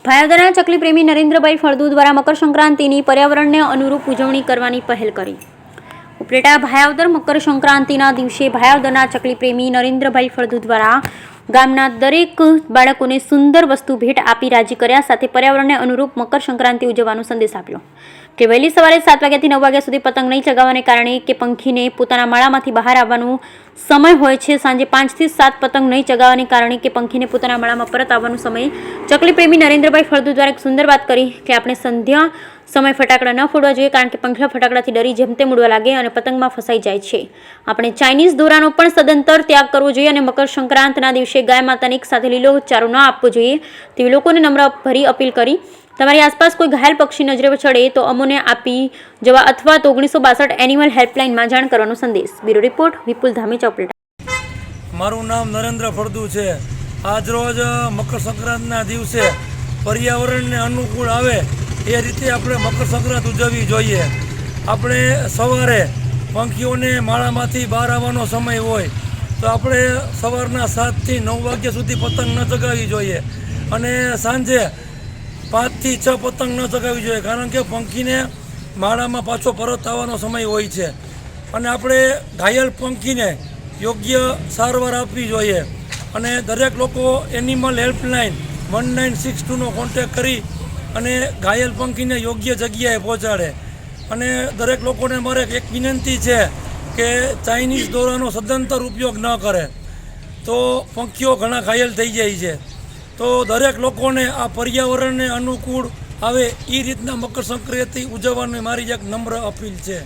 ભાયાવદરના ચકલી પ્રેમી નરેન્દ્રભાઈ ફળદુ દ્વારા મકર સંક્રાંતિની પર્યાવરણને અનુરૂપ ઉજવણી કરવાની પહેલ કરી. ઉપલેટા ભાયાવદર મકર સંક્રાંતિના દિવસે ભાયાવદરના ચકલી પ્રેમી નરેન્દ્રભાઈ ફળદુ દ્વારા ગામના દરેક બાળકોને સુંદર વસ્તુ ભેટ આપી રાજી કર્યા સાથે પર્યાવરણને અનુરૂપ મકર સંક્રાંતિ ઉજવવાનો સંદેશ આપ્યો કે વહેલી સવારે 7 વાગ્યાથી 9 વાગ્યા સુધી પતંગ નહીં ચગાવવાને કારણે કે પંખીને પોતાના માળામાંથી બહાર આવવાનો સમય હોય છે. સાંજે 5 થી 7 પતંગ નહીં ચગાવવાને કારણે કે પંખીને પોતાના માળામાં પરત આવવાનો સમય. ચકલી પ્રેમી નરેન્દ્રભાઈ ફળદુ દ્વારા એક સુંદર વાત કરી કે આપણે સંધ્યા સમય ફટાકડા ન ફોડવા જોઈએ કારણ કે પંખીઓ ફટાકડાથી ડરી જેમ તેમ ઉડવા લાગે અને પતંગમાં ફસાઈ જાય છે. આપણે ચાઇનીઝ દોરાનો પણ સદંતર ત્યાગ કરવો જોઈએ અને મકર સંક્રાંતના દિવસે ગાય માતાને એક સાથે લીલો ચારો ન આપવો જોઈએ તેવી લોકોને નમ્ર ભરી અપીલ કરી. તમારી આસપાસ કોઈ ઘાયલ પક્ષી નજરે ચડે તો અમોને આપી જવા અથવા તો 1962 એનિમલ હેલ્પલાઇનમાં જાણ કરવાનો સંદેશ. બ્યુરો રિપોર્ટ વિપુલ ધામેચા, ઉપલેટા. મારું નામ નરેન્દ્ર ફળદુ છે. આજ રોજ મકર સંક્રાંતના દિવસે પર્યાવરણને અનુકૂળ આવે એ રીતે આપણે મકર સંક્રાંત ઉજવવી જોઈએ. આપણે સવારે પંખીઓને માળામાંથી બહાર આવવાનો સમય હોય તો આપણે સવારના 7 થી 9 વાગ્યા સુધી પતંગ ન ચગાવવી જોઈએ અને સાંજે 5 થી 6 પતંગ ન ચગાવવી જોઈએ કારણ કે પંખીને માળામાં પાછો પરત આવવાનો સમય હોય છે અને આપણે ઘાયલ પંખીને યોગ્ય સારવાર આપવી જોઈએ અને દરેક લોકો એનિમલ હેલ્પલાઇન 1962નો કોન્ટેક કરી અને ઘાયલ પંખીને યોગ્ય જગ્યાએ પહોંચાડે. અને દરેક લોકોને મારે એક વિનંતી છે કે ચાઇનીઝ દોરાનો સદંતર ઉપયોગ ન કરે તો પંખીઓ ઘણા ઘાયલ થઈ જાય છે. તો દરેક લોકોને આ પર્યાવરણને અનુકૂળ આવે એ રીતના મકર સંક્રાંતિ ઉજવવાની મારી એક નમ્ર અપીલ છે.